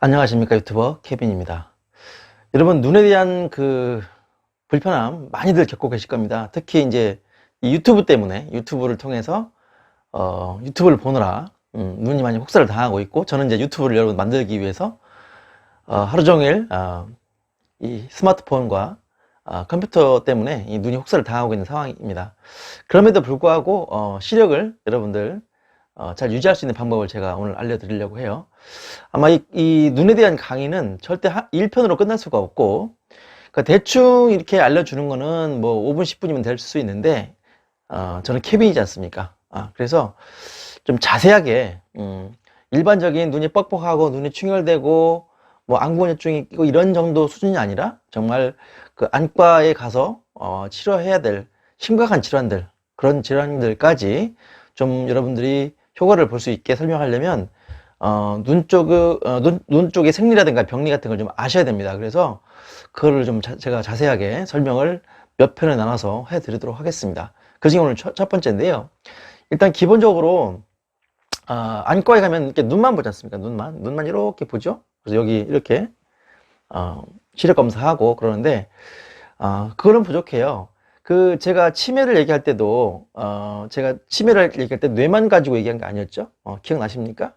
안녕하십니까, 유튜버 케빈입니다. 여러분, 눈에 대한 불편함 많이들 겪고 계실 겁니다. 특히 이제 이 유튜브 때문에, 유튜브를 통해서 유튜브를 보느라 눈이 많이 혹사를 당하고 있고, 저는 이제 유튜브를 여러분 만들기 위해서 하루 종일 이 스마트폰과 컴퓨터 때문에 이 눈이 혹사를 당하고 있는 상황입니다. 그럼에도 불구하고 시력을 여러분들 잘 유지할 수 있는 방법을 제가 오늘 알려드리려고 해요. 아마 이 눈에 대한 강의는 절대 1편으로 끝날 수가 없고, 그러니까 대충 이렇게 알려주는 거는 뭐 5분, 10분이면 될 수 있는데, 저는 케빈이지 않습니까? 그래서 좀 자세하게, 일반적인 눈이 뻑뻑하고 눈이 충혈되고, 뭐 안구건조증이 있고 이런 정도 수준이 아니라, 정말 그 안과에 가서, 치료해야 될 심각한 질환들, 그런 질환들까지 좀 여러분들이 효과를 볼 수 있게 설명하려면, 눈 쪽의 생리라든가 병리 같은 걸 좀 아셔야 됩니다. 그래서 그거를 좀 제가 자세하게 설명을 몇 편에 나눠서 해드리도록 하겠습니다. 그 중에 오늘 첫 번째인데요. 일단 기본적으로, 안과에 가면 이렇게 눈만 보지 않습니까? 눈만 이렇게 보죠? 그래서 여기 이렇게, 시력 검사하고 그러는데, 그거는 부족해요. 제가 치매를 얘기할 때도, 제가 치매를 얘기할 때 뇌만 가지고 얘기한 게 아니었죠? 기억나십니까?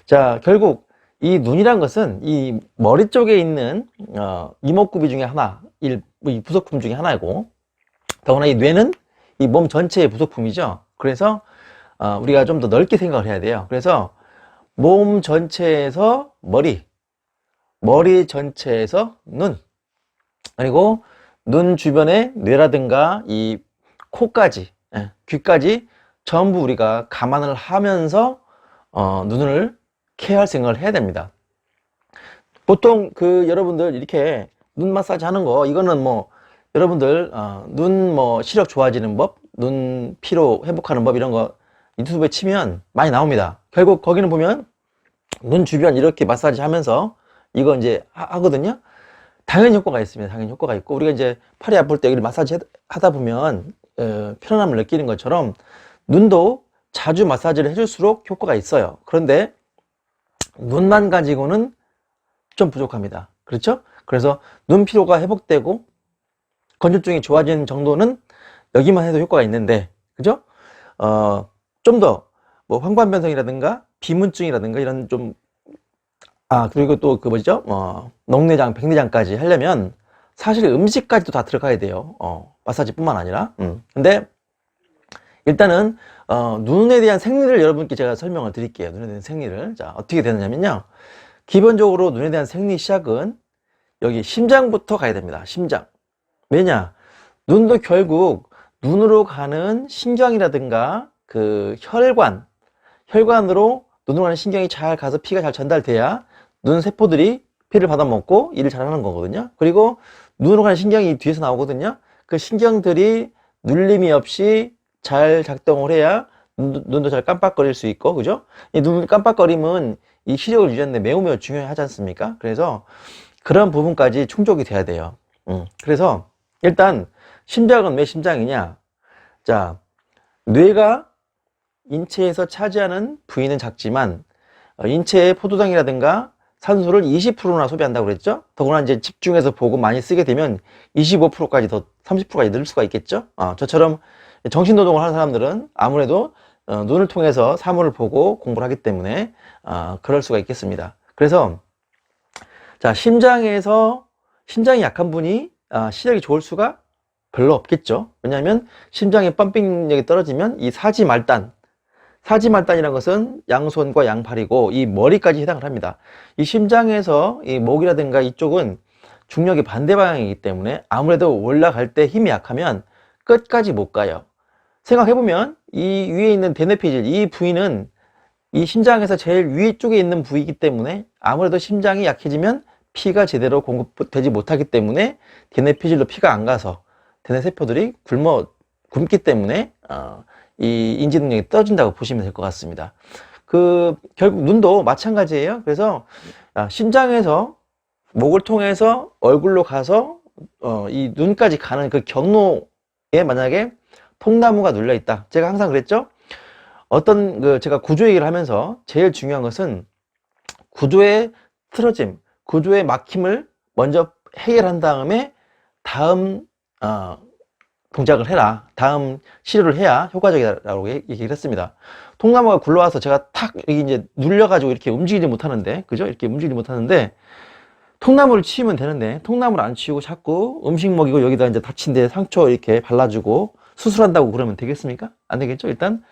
자, 결국 이 눈이란 것은 이 머리 쪽에 있는 이목구비 중에 하나, 이 부속품 중에 하나이고, 더구나 이 뇌는 이 몸 전체의 부속품이죠. 그래서 우리가 좀 더 넓게 생각을 해야 돼요. 그래서 몸 전체에서 머리 전체에서 눈, 그리고 눈 주변에 뇌라든가 이 코까지, 귀까지 전부 우리가 감안을 하면서 눈을 케어할 생각을 해야 됩니다. 보통 여러분들 이렇게 눈 마사지 하는 거, 이거는 뭐 여러분들 눈 뭐 시력 좋아지는 법, 눈 피로 회복하는 법 이런 거 유튜브에 치면 많이 나옵니다. 결국 거기는 보면 눈 주변 이렇게 마사지 하면서 이거 이제 하거든요. 당연히 효과가 있습니다. 당연히 효과가 있고, 우리가 이제 팔이 아플 때 여기 마사지 하다 보면 편안함을 느끼는 것처럼 눈도 자주 마사지를 해줄수록 효과가 있어요. 그런데 눈만 가지고는 좀 부족합니다. 그렇죠? 그래서 눈 피로가 회복되고 건조증이 좋아지는 정도는 여기만 해도 효과가 있는데, 그죠? 좀 더 뭐 황반변성이라든가 비문증이라든가 이런 좀, 그리고 또 뭐죠? 녹내장, 백내장까지 하려면 사실 음식까지도 다 들어가야 돼요. 마사지뿐만 아니라. 근데 일단은 눈에 대한 생리를 여러분께 제가 설명을 드릴게요. 눈에 대한 생리를. 자, 어떻게 되느냐면요. 기본적으로 눈에 대한 생리 시작은 여기 심장부터 가야 됩니다. 심장. 왜냐? 눈도 결국 눈으로 가는 신경이라든가 혈관으로 눈으로 가는 신경이 잘 가서 피가 잘 전달돼야 눈 세포들이 피를 받아먹고 일을 잘하는 거거든요. 그리고 눈으로 가는 신경이 뒤에서 나오거든요. 그 신경들이 눌림이 없이 잘 작동을 해야 눈도 잘 깜빡거릴 수 있고, 그죠? 이 눈 깜빡거림은 이 시력을 유지하는 데 매우 중요하지 않습니까? 그래서 그런 부분까지 충족이 돼야 돼요. 그래서 일단 심장은 왜 심장이냐? 자, 뇌가 인체에서 차지하는 부위는 작지만 인체의 포도당이라든가 산소를 20%나 소비한다고 그랬죠? 더구나 이제 집중해서 보고 많이 쓰게 되면 25%까지 더 30%까지 늘 수가 있겠죠? 저처럼 정신노동을 하는 사람들은 아무래도 눈을 통해서 사물을 보고 공부를 하기 때문에 그럴 수가 있겠습니다. 그래서 자, 심장이 약한 분이 시력이 좋을 수가 별로 없겠죠. 왜냐하면 심장의 펌핑력이 떨어지면 이 사지말단이라는 것은 양손과 양팔이고 이 머리까지 해당을 합니다. 이 심장에서 이 목이라든가 이쪽은 중력이 반대 방향이기 때문에 아무래도 올라갈 때 힘이 약하면 끝까지 못 가요. 생각해보면 이 위에 있는 대뇌피질, 이 부위는 이 심장에서 제일 위에 쪽에 있는 부위이기 때문에 아무래도 심장이 약해지면 피가 제대로 공급되지 못하기 때문에 대뇌피질로 피가 안 가서 대뇌세포들이 굶기 때문에 이 인지 능력이 떨어진다고 보시면 될 것 같습니다. 결국 눈도 마찬가지예요. 그래서 심장에서 목을 통해서 얼굴로 가서 이 눈까지 가는 그 경로에 만약에 통나무가 눌려 있다. 제가 항상 그랬죠. 제가 구조 얘기를 하면서 제일 중요한 것은 구조의 틀어짐, 구조의 막힘을 먼저 해결한 다음에 다음 동작을 해라, 다음 치료를 해야 효과적이라고 얘기를 했습니다. 통나무가 굴러와서 제가 탁 여기 이제 눌려가지고 이렇게 움직이지 못하는데, 그죠? 이렇게 움직이지 못하는데 통나무를 치우면 되는데 통나무를 안 치우고 자꾸 음식 먹이고 여기다 이제 다친 데 상처 이렇게 발라주고 수술한다고 그러면 되겠습니까? 안 되겠죠? 일단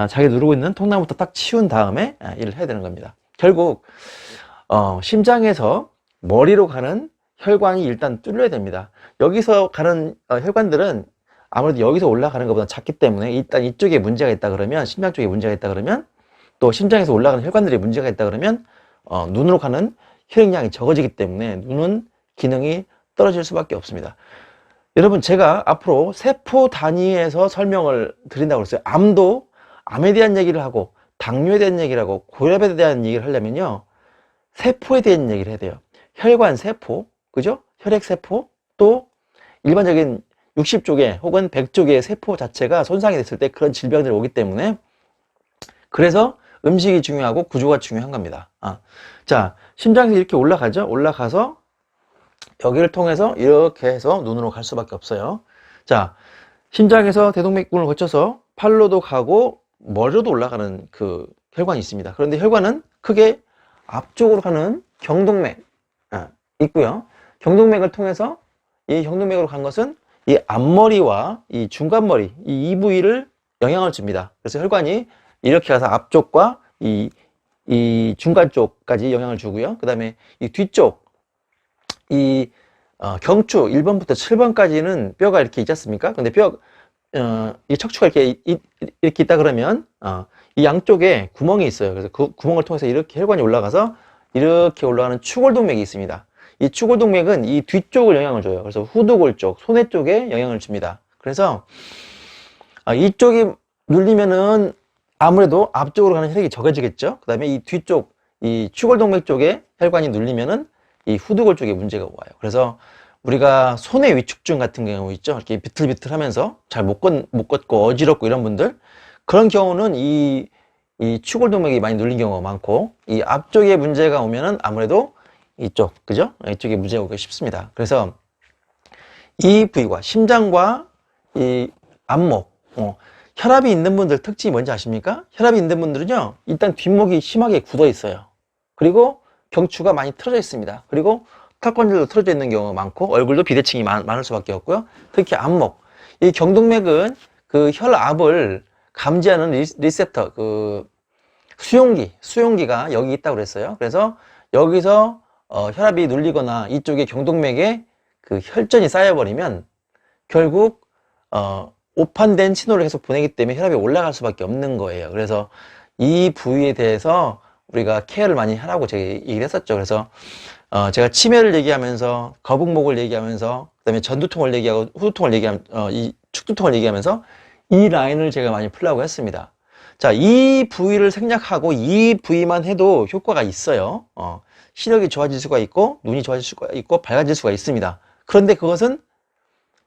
자기 누르고 있는 통나무부터 딱 치운 다음에 일을 해야 되는 겁니다. 결국 심장에서 머리로 가는 혈관이 일단 뚫려야 됩니다. 여기서 가는 혈관들은 아무래도 여기서 올라가는 것보다 작기 때문에 일단 이쪽에 문제가 있다 그러면, 심장 쪽에 문제가 있다 그러면, 또 심장에서 올라가는 혈관들이 문제가 있다 그러면 눈으로 가는 혈액량이 적어지기 때문에 눈은 기능이 떨어질 수밖에 없습니다. 여러분, 제가 앞으로 세포 단위에서 설명을 드린다고 그랬어요. 암도 암에 대한 얘기를 하고 당뇨에 대한 얘기를 하고 고혈압에 대한 얘기를 하려면요, 세포에 대한 얘기를 해야 돼요. 혈관 세포, 그죠? 혈액 세포, 또 일반적인 60쪽에 혹은 100쪽의 세포 자체가 손상이 됐을 때 그런 질병들이 오기 때문에, 그래서 음식이 중요하고 구조가 중요한 겁니다. 자, 심장에서 이렇게 올라가죠? 올라가서 여기를 통해서 이렇게 해서 눈으로 갈 수밖에 없어요. 자, 심장에서 대동맥군을 거쳐서 팔로도 가고 머리로도 올라가는 그 혈관이 있습니다. 그런데 혈관은 크게 앞쪽으로 가는 경동맥 있고요. 경동맥을 통해서, 이 경동맥으로 간 것은 이 앞머리와 이 중간머리, 이 부위를 영향을 줍니다. 그래서 혈관이 이렇게 가서 앞쪽과 이 중간 쪽까지 영향을 주고요. 그 다음에 이 뒤쪽, 이 경추 1번부터 7번까지는 뼈가 이렇게 있지 않습니까? 근데 이 척추가 이렇게 있다 그러면 이 양쪽에 구멍이 있어요. 그래서 그 구멍을 통해서 이렇게 혈관이 올라가서 이렇게 올라가는 추골동맥이 있습니다. 이 추골동맥은 이 뒤쪽을 영향을 줘요. 그래서 후두골 쪽, 소뇌 쪽에 영향을 줍니다. 그래서 이쪽이 눌리면은 아무래도 앞쪽으로 가는 혈액이 적어지겠죠. 그 다음에 이 뒤쪽, 이 추골동맥 쪽에 혈관이 눌리면은 이 후두골 쪽에 문제가 와요. 그래서 우리가 손의 위축증 같은 경우 있죠. 이렇게 비틀비틀 하면서 잘 못 걷고 어지럽고 이런 분들, 그런 경우는 이 추골동맥이 많이 눌린 경우가 많고, 이 앞쪽에 문제가 오면은 아무래도 이쪽, 그죠? 이쪽에 문제가 오기 쉽습니다. 그래서 이 부위과 심장과 이 안목, 혈압이 있는 분들 특징이 뭔지 아십니까? 혈압이 있는 분들은요, 일단 뒷목이 심하게 굳어 있어요. 그리고 경추가 많이 틀어져 있습니다. 그리고 턱관절도 틀어져 있는 경우가 많고, 얼굴도 비대칭이 많을 수밖에 없고요. 특히 안목, 이 경동맥은 그 혈압을 감지하는 리셉터, 그 수용기가 여기 있다고 그랬어요. 그래서 여기서 혈압이 눌리거나 이쪽에 경동맥에 그 혈전이 쌓여버리면 결국 오판된 신호를 계속 보내기 때문에 혈압이 올라갈 수밖에 없는 거예요. 그래서 이 부위에 대해서 우리가 케어를 많이 하라고 제가 얘기를 했었죠. 그래서 제가 치매를 얘기하면서, 거북목을 얘기하면서, 그다음에 전두통을 얘기하고 후두통을 얘기하면서, 이 축두통을 얘기하면서 이 라인을 제가 많이 풀라고 했습니다. 자, 이 부위를 생략하고 이 부위만 해도 효과가 있어요. 시력이 좋아질 수가 있고, 눈이 좋아질 수가 있고, 밝아질 수가 있습니다. 그런데 그것은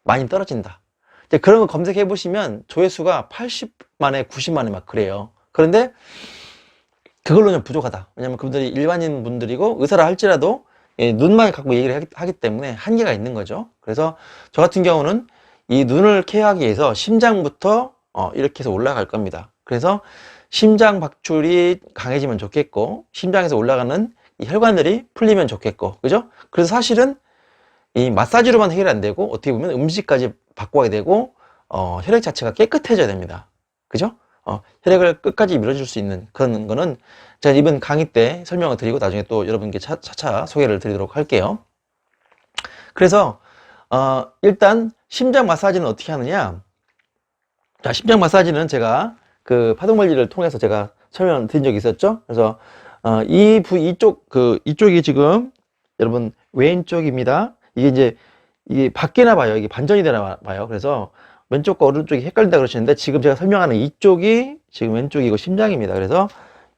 많이 떨어진다. 이제 그런 거 검색해 보시면 조회수가 80만에 90만에 막 그래요. 그런데 그걸로는 부족하다. 왜냐면 그분들이 일반인 분들이고 의사라 할지라도 눈만 갖고 얘기를 하기 때문에 한계가 있는 거죠. 그래서 저 같은 경우는 이 눈을 케어하기 위해서 심장부터 이렇게 해서 올라갈 겁니다. 그래서 심장 박출이 강해지면 좋겠고, 심장에서 올라가는 이 혈관들이 풀리면 좋겠고, 그죠? 그래서 사실은 이 마사지로만 해결이 안 되고, 어떻게 보면 음식까지 바꿔야 되고, 혈액 자체가 깨끗해져야 됩니다. 그죠? 혈액을 끝까지 밀어줄 수 있는 그런 거는 제가 이번 강의 때 설명을 드리고 나중에 또 여러분께 차차 소개를 드리도록 할게요. 그래서 일단 심장 마사지는 어떻게 하느냐? 자, 심장 마사지는 제가 그 파동물리를 통해서 제가 설명을 드린 적이 있었죠. 그래서 이 부위 이쪽이 지금 여러분 왼쪽입니다. 이게 바뀌나 봐요. 이게 반전이 되나 봐요. 그래서 왼쪽과 오른쪽이 헷갈린다 그러시는데, 지금 제가 설명하는 이쪽이 지금 왼쪽이고 심장입니다. 그래서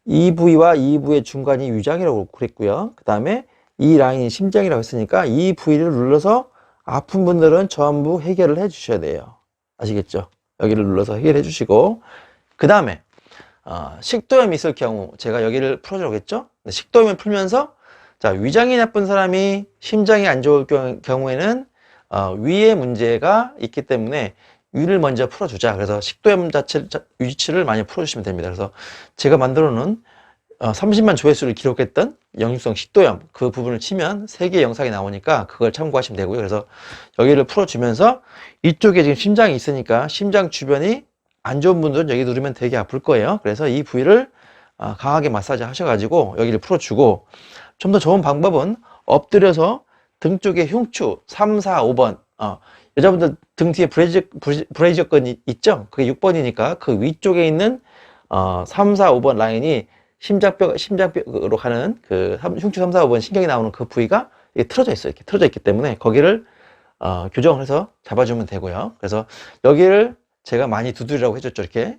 이 부위와 이 부위의 중간이 위장이라고 그랬고요. 그 다음에 이 라인이 심장이라고 했으니까 이 부위를 눌러서 아픈 분들은 전부 해결을 해 주셔야 돼요. 아시겠죠? 여기를 눌러서 해결해 주시고, 그 다음에 식도염이 있을 경우 제가 여기를 풀어주라고 했죠. 식도염을 풀면서 자, 위장이 나쁜 사람이 심장이 안 좋을 경우에는 위에 문제가 있기 때문에 위를 먼저 풀어주자. 그래서 식도염 위치를 많이 풀어주시면 됩니다. 그래서 제가 만들어 놓은 30만 조회수를 기록했던 역류성 식도염 그 부분을 치면 3개의 영상이 나오니까 그걸 참고하시면 되고요. 그래서 여기를 풀어주면서 이쪽에 지금 심장이 있으니까 심장 주변이 안 좋은 분들은 여기 누르면 되게 아플 거예요. 그래서 이 부위를 강하게 마사지 하셔가지고 여기를 풀어주고, 좀 더 좋은 방법은 엎드려서 등 쪽에 흉추 3, 4, 5번 여자분들 등 뒤에 브레이저건 있죠? 그게 6번이니까 그 위쪽에 있는 3, 4, 5번 라인이 심장벽으로 가는 그 흉추 3, 4, 5번 신경이 나오는 그 부위가 이게 틀어져 있어요. 이렇게 틀어져 있기 때문에 거기를 교정을 해서 잡아주면 되고요. 그래서 여기를 제가 많이 두드리라고 해줬죠. 이렇게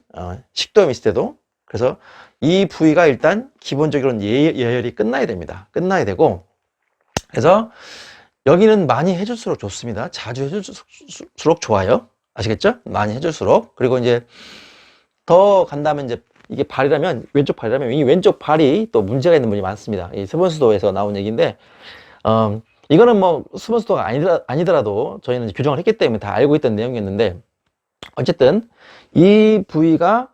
식도염 있을 때도. 그래서 이 부위가 일단 기본적으로는 예열이 끝나야 됩니다. 끝나야 되고, 그래서 여기는 많이 해줄수록 좋습니다. 자주 해줄수록 좋아요. 아시겠죠? 많이 해줄수록. 그리고 이제 더 간다면 이제 이게 발이라면, 왼쪽 발이라면 이 왼쪽 발이 또 문제가 있는 분이 많습니다. 이 세번수도에서 나온 얘기인데, 이거는 뭐 세번수도가 아니더라도 저희는 교정을 했기 때문에 다 알고 있던 내용이었는데, 어쨌든 이 부위가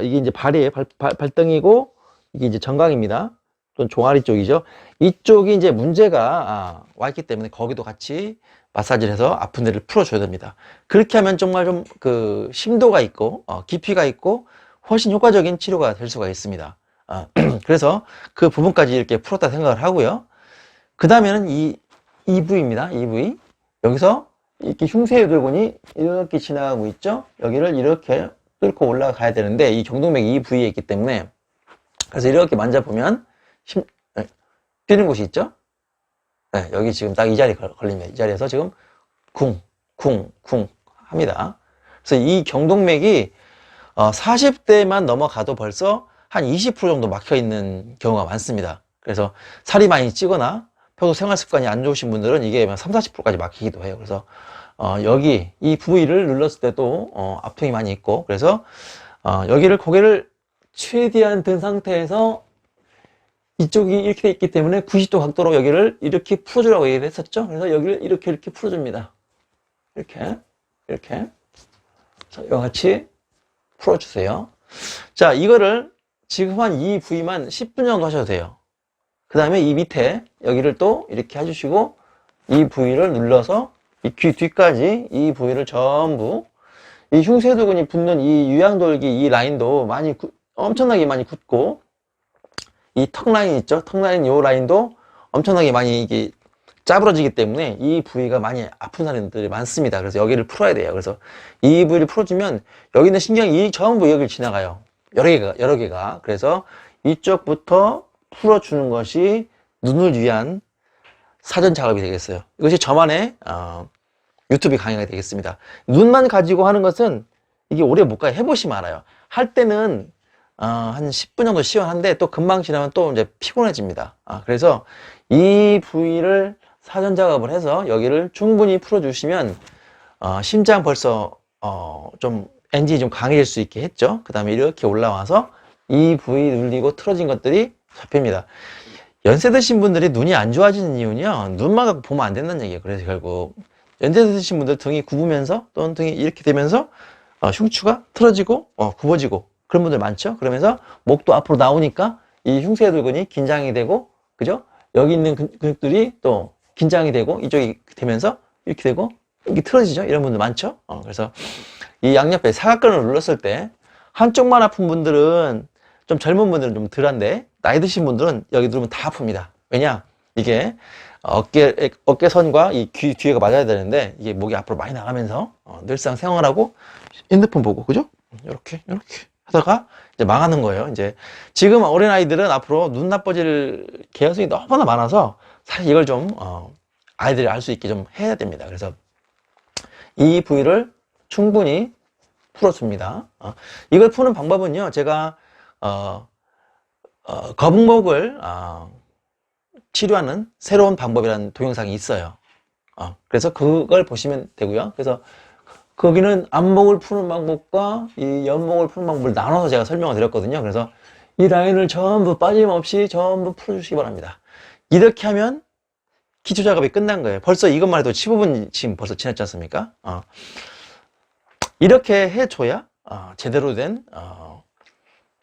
이게 이제 발이에요. 발등이고 이게 이제 정강입니다. 또는 종아리 쪽이죠. 이쪽이 이제 문제가 와 있기 때문에 거기도 같이 마사지를 해서 아픈 데를 풀어줘야 됩니다. 그렇게 하면 정말 좀 그 심도가 있고 깊이가 있고 훨씬 효과적인 치료가 될 수가 있습니다. 그래서 그 부분까지 이렇게 풀었다 생각을 하고요. 그 다음에는 이 부위입니다. 이 부위. 여기서 이렇게 흉쇄유돌근이 이렇게 지나가고 있죠. 여기를 이렇게 뚫고 올라가야 되는데 이 경동맥이 이 부위에 있기 때문에, 그래서 이렇게 만져보면 뛰는 곳이 있죠. 네, 여기 지금 딱 이 자리에 걸립니다. 이 자리에서 지금 쿵 합니다. 그래서 이 경동맥이 40대만 넘어가도 벌써 한 20% 정도 막혀 있는 경우가 많습니다. 그래서 살이 많이 찌거나 평소 생활 습관이 안 좋으신 분들은 이게 3, 40%까지 막히기도 해요. 그래서 여기 이 부위를 눌렀을 때도 아픔이 많이 있고, 그래서 여기를 고개를 최대한 든 상태에서 이쪽이 이렇게 돼 있기 때문에 90도 각도로 여기를 이렇게 풀어주라고 얘기를 했었죠. 그래서 여기를 이렇게 풀어줍니다. 이렇게 자, 이와 같이 풀어주세요. 자, 이거를 지금 한 이 부위만 10분 정도 하셔도 돼요. 그 다음에 이 밑에 여기를 또 이렇게 해주시고 이 부위를 눌러서 이 귀 뒤까지 이 부위를 전부, 이 흉쇄도근이 붙는 이 유양돌기 이 라인도 엄청나게 많이 굳고, 이 턱 라인 있죠? 턱 라인 요 라인도 엄청나게 많이 이게 짜부러지기 때문에 이 부위가 많이 아픈 사람들이 많습니다. 그래서 여기를 풀어야 돼요. 그래서 이 부위를 풀어주면 여기 있는 신경이 전부 여기를 지나가요. 여러 개가. 그래서 이쪽부터 풀어주는 것이 눈을 위한 사전 작업이 되겠어요. 이것이 저만의 유튜브 강의가 되겠습니다. 눈만 가지고 하는 것은 이게 오래 못 가요. 해보시면 알아요. 할 때는 한 10분 정도 시원한데 또 금방 지나면 또 이제 피곤해집니다. 그래서 이 부위를 사전 작업을 해서 여기를 충분히 풀어주시면 심장 벌써 좀 엔진이 좀 강해질 수 있게 했죠. 그 다음에 이렇게 올라와서 이 부위 눌리고 틀어진 것들이 잡힙니다. 연세 드신 분들이 눈이 안 좋아지는 이유는요, 눈만 갖고 보면 안 된다는 얘기예요. 그래서 결국 연세 드신 분들 등이 굽으면서 또는 등이 이렇게 되면서 흉추가 틀어지고 굽어지고 그런 분들 많죠. 그러면서 목도 앞으로 나오니까 이 흉쇄도근이 긴장이 되고, 그죠? 여기 있는 근육들이 또 긴장이 되고 이쪽이 되면서 이렇게 되고 이렇게 틀어지죠. 이런 분들 많죠. 그래서 이 양옆에 사각근을 눌렀을 때 한쪽만 아픈 분들은, 좀 젊은 분들은 좀 덜한데 나이 드신 분들은 여기 누르면 다 아픕니다. 왜냐? 이게 어깨선과 이 귀 뒤에가 맞아야 되는데 이게 목이 앞으로 많이 나가면서 늘상 생활하고 핸드폰 보고, 그죠? 이렇게 하다가 이제 망하는 거예요. 이제 지금 어린아이들은 앞으로 눈 나빠질 개연성이 너무나 많아서 사실 이걸 좀 아이들이 알 수 있게 좀 해야 됩니다. 그래서 이 부위를 충분히 풀어줍니다. 이걸 푸는 방법은요, 제가 거북목을 치료하는 새로운 방법이라는 동영상이 있어요. 그래서 그걸 보시면 되고요. 그래서 거기는 안목을 푸는 방법과 이 연목을 푸는 방법을 나눠서 제가 설명을 드렸거든요. 그래서 이 라인을 전부 빠짐없이 전부 풀어주시기 바랍니다. 이렇게 하면 기초 작업이 끝난 거예요. 벌써 이것만 해도 15분 지금 벌써 지났지 않습니까? 이렇게 해줘야 제대로 된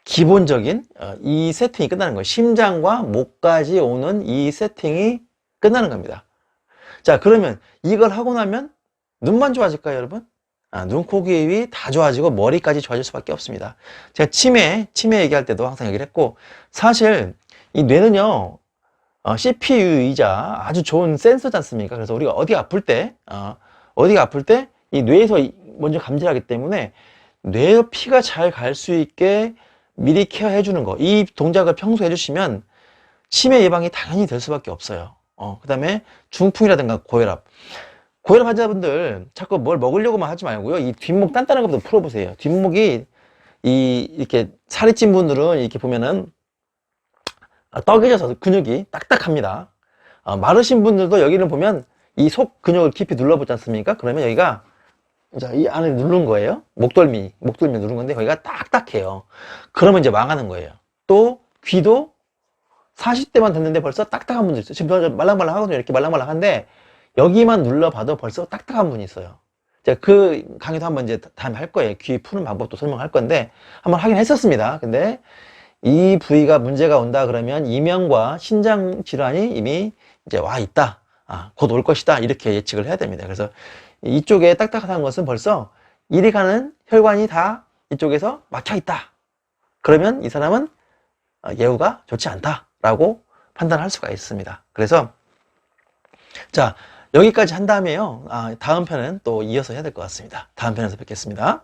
기본적인 이 세팅이 끝나는 거예요. 심장과 목까지 오는 이 세팅이 끝나는 겁니다. 자, 그러면 이걸 하고 나면 눈만 좋아질까요, 여러분? 눈, 코, 귀, 입이 다 좋아지고 머리까지 좋아질 수밖에 없습니다. 제가 치매 얘기할 때도 항상 얘기를 했고, 사실 이 뇌는요, CPU이자 아주 좋은 센서지 않습니까? 그래서 우리가 어디가 아플 때 이 뇌에서 먼저 감지하기 때문에 뇌에 피가 잘 갈 수 있게 미리 케어해 주는 거, 이 동작을 평소에 해주시면 치매 예방이 당연히 될 수밖에 없어요. 그 다음에 중풍이라든가 고혈압 환자분들 자꾸 뭘 먹으려고만 하지 말고요, 이 뒷목 단단한 것부터 풀어보세요. 뒷목이 이렇게 살이 찐 분들은 이렇게 보면은 떡해져서 근육이 딱딱합니다. 마르신 분들도 여기를 보면 이 속 근육을 깊이 눌러보지 않습니까? 그러면 여기가 이 안을 누른 거예요. 목덜미 누른 건데 거기가 딱딱해요. 그러면 이제 망하는 거예요. 또 귀도 40대만 됐는데 벌써 딱딱한 분들 있어요. 지금 말랑말랑 하거든요. 이렇게 말랑말랑한데 여기만 눌러봐도 벌써 딱딱한 분이 있어요. 제가 그 강의도 한번 이제 다음에 할 거예요. 귀 푸는 방법도 설명할 건데 한번 하긴 했었습니다. 근데 이 부위가 문제가 온다 그러면 이명과 신장 질환이 이미 이제 와 있다. 곧 올 것이다. 이렇게 예측을 해야 됩니다. 그래서 이쪽에 딱딱한 것은 벌써 이리 가는 혈관이 다 이쪽에서 막혀 있다. 그러면 이 사람은 예후가 좋지 않다라고 판단할 수가 있습니다. 그래서 자, 여기까지 한 다음에요. 다음 편은 또 이어서 해야 될 것 같습니다. 다음 편에서 뵙겠습니다.